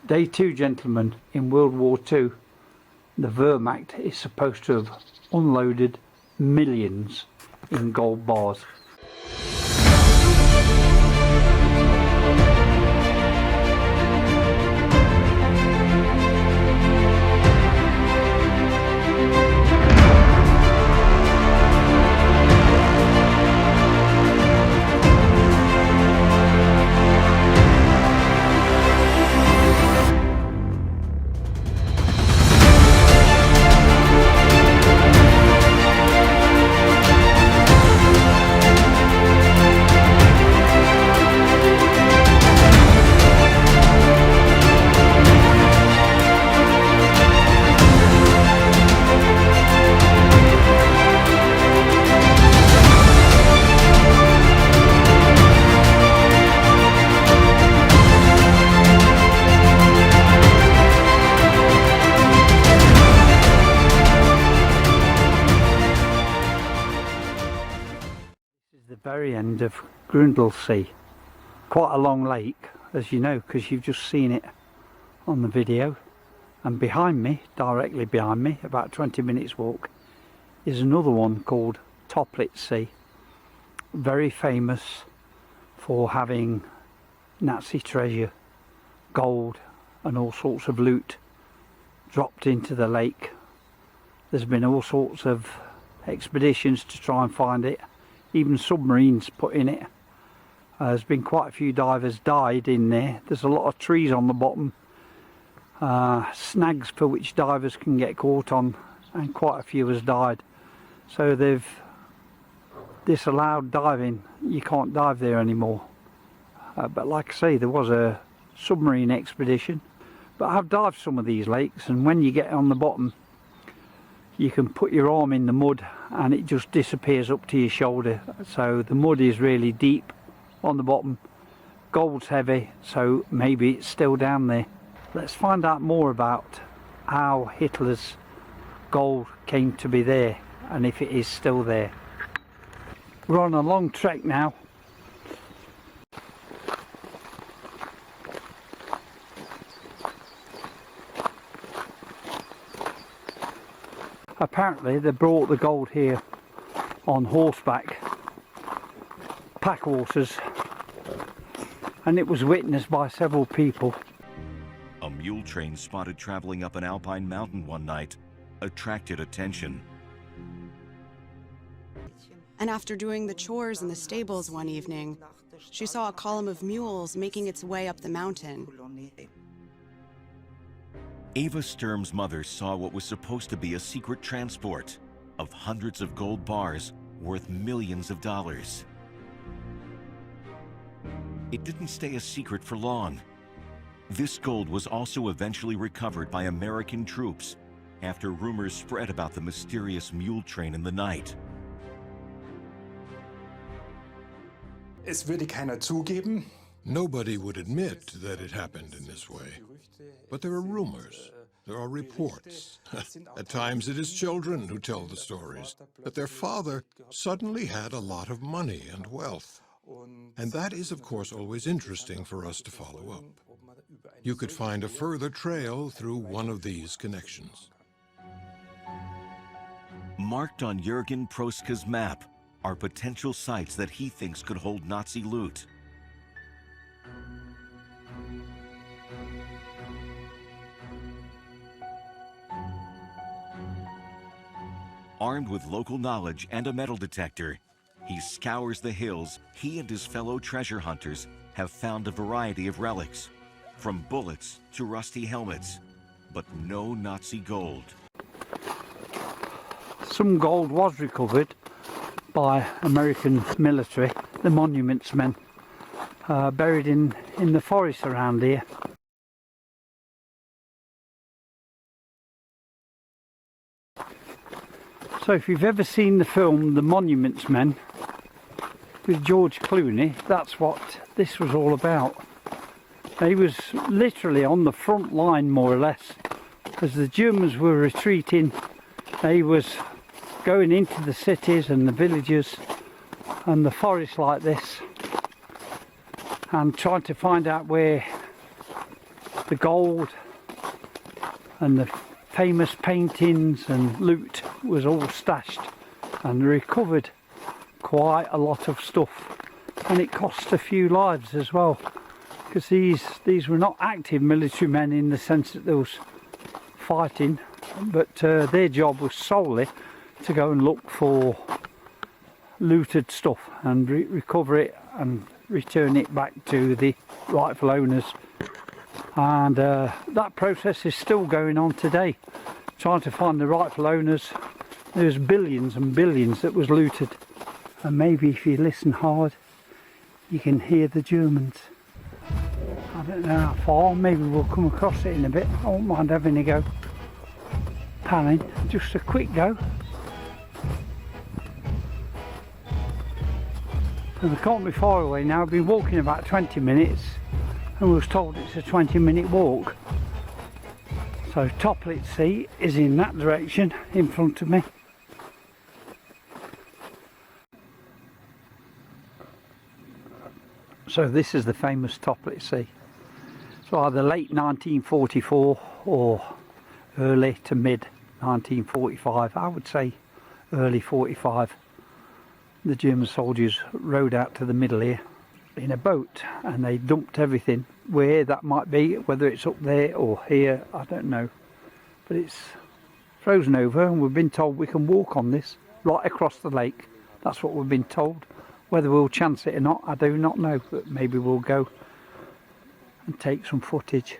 Day 2, gentlemen, in World War II, the Wehrmacht is supposed to have unloaded millions in gold bars. The very end of Grundlsee, quite a long lake, as you know, because you've just seen it on the video. And behind me, directly behind me, about 20 minutes walk, is another one called Toplitz, very famous for having Nazi treasure, gold and all sorts of loot dropped into the lake. There's been all sorts of expeditions to try and find it. Even submarines put in it. There's been quite a few divers died in there. There's a lot of trees on the bottom, snags for which divers can get caught on, and quite a few has died. So they've disallowed diving. You can't dive there anymore. But like I say, there was a submarine expedition. But I've dived some of these lakes, and when you get on the bottom, you can put your arm in the mud and it just disappears up to your shoulder. So the mud is really deep on the bottom. Gold's heavy, so maybe it's still down there. Let's find out more about how Hitler's gold came to be there and if it is still there. We're on a long trek now. Apparently they brought the gold here on horseback, pack horses, and it was witnessed by several people. A mule train spotted traveling up an alpine mountain one night attracted attention. And after doing the chores in the stables one evening, she saw a column of mules making its way up the mountain. Ava Sturm's mother saw what was supposed to be a secret transport of hundreds of gold bars worth millions of dollars. It didn't stay a secret for long. This gold was also eventually recovered by American troops after rumors spread about the mysterious mule train in the night. Es würde keiner zugeben. Nobody would admit that it happened in this way. But there are rumors, there are reports. At times it is children who tell the stories, that their father suddenly had a lot of money and wealth. And that is, of course, always interesting for us to follow up. You could find a further trail through one of these connections. Marked on Jürgen Proska's map are potential sites that he thinks could hold Nazi loot. Armed with local knowledge and a metal detector, he scours the hills. He and his fellow treasure hunters have found a variety of relics, from bullets to rusty helmets, but no Nazi gold. Some gold was recovered by American military, the monuments men, buried in the forest around here. So if you've ever seen the film The Monuments Men with George Clooney, that's what this was all about. He was literally on the front line, more or less. As the Germans were retreating, he was going into the cities and the villages and the forests like this and trying to find out where the gold and the famous paintings and loot was all stashed, and recovered quite a lot of stuff, and it cost a few lives as well, because these were not active military men in the sense that they was fighting, but their job was solely to go and look for looted stuff and recover it and return it back to the rightful owners. And that process is still going on today, trying to find the rightful owners. There's billions and billions that was looted, and maybe if you listen hard you can hear the Germans. I don't know how far, maybe we'll come across it in a bit. I won't mind having a go. Panning, just a quick go. And they can't be far away now. I've been walking about 20 minutes and we was told it's a 20-minute walk. So Toplitz Sea is in that direction in front of me. So this is the famous Toplitz Sea. So either late 1944 or early to mid 1945. I would say early 45. The German soldiers rowed out to the middle here in a boat, and they dumped everything. Where that might be, whether it's up there or here, I don't know. But it's frozen over, and we've been told we can walk on this right across the lake. That's what we've been told. Whether we'll chance it or not, I do not know, but maybe we'll go and take some footage.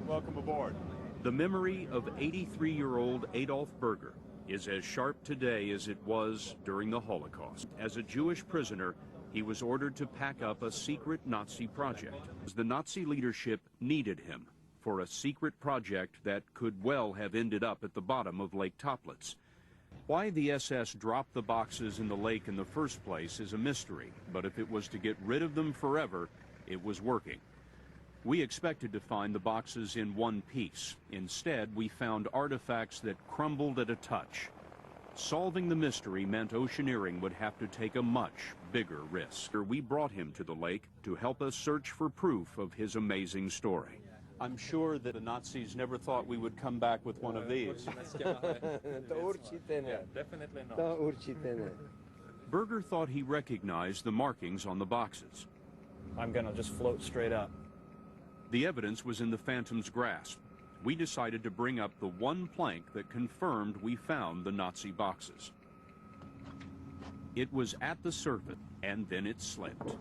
Welcome aboard. The memory of 83-year-old Adolf Berger is as sharp today as it was during the Holocaust. As a Jewish prisoner, he was ordered to pack up a secret Nazi project. The Nazi leadership needed him for a secret project that could well have ended up at the bottom of Lake Toplitz. Why the SS dropped the boxes in the lake in the first place is a mystery, but if it was to get rid of them forever, it was working. We expected to find the boxes in one piece. Instead, we found artifacts that crumbled at a touch. Solving the mystery meant Oceaneering would have to take a much bigger risk. We brought him to the lake to help us search for proof of his amazing story. I'm sure that the Nazis never thought we would come back with one of these. Definitely not. Berger thought he recognized the markings on the boxes. I'm gonna just float straight up. The evidence was in the Phantom's grasp. We decided to bring up the one plank that confirmed we found the Nazi boxes. It was at the surface, and then it slipped.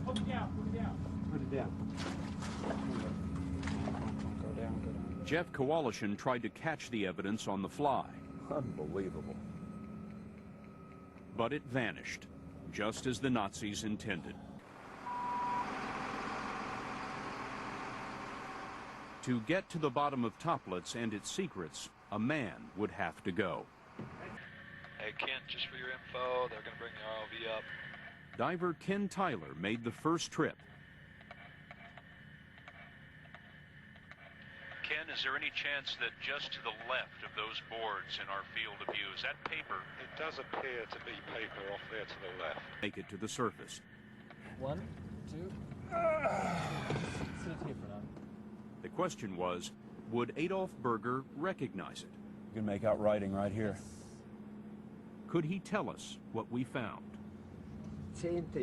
Put it down. Put it down. Go down. Jeff Kowalishin tried to catch the evidence on the fly. Unbelievable. But it vanished, just as the Nazis intended. To get to the bottom of Toplitz and its secrets, a man would have to go. Hey, Ken, just for your info, they're going to bring the ROV up. Diver Ken Tyler made the first trip. Ken, is there any chance that just to the left of those boards in our field of view, is that paper? It does appear to be paper off there to the left. Make it to the surface. 1, 2. Sit here for now. The question was, would Adolf Berger recognize it? You can make out writing right here. Could he tell us what we found? Bank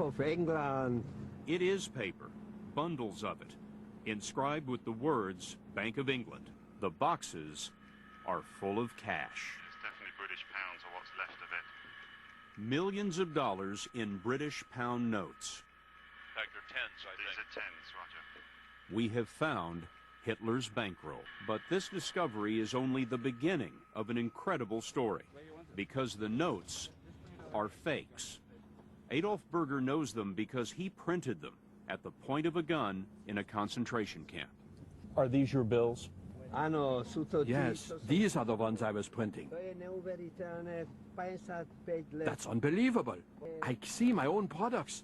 of England. It is paper, bundles of it, inscribed with the words Bank of England. The boxes are full of cash. It's definitely British pounds or what's left of it. Millions of dollars in British pound notes. In fact, they're tens, I think. These are tens, Roger. We have found Hitler's bankroll. But this discovery is only the beginning of an incredible story, because the notes are fakes. Adolf Berger knows them because he printed them at the point of a gun in a concentration camp. Are these your bills? Yes, these are the ones I was printing. That's unbelievable. I see my own products.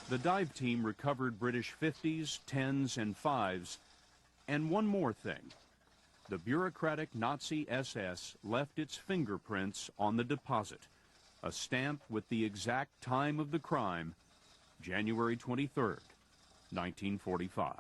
The dive team recovered British 50s, 10s, and 5s. And one more thing. The bureaucratic Nazi SS left its fingerprints on the deposit, a stamp with the exact time of the crime, January 23rd, 1945.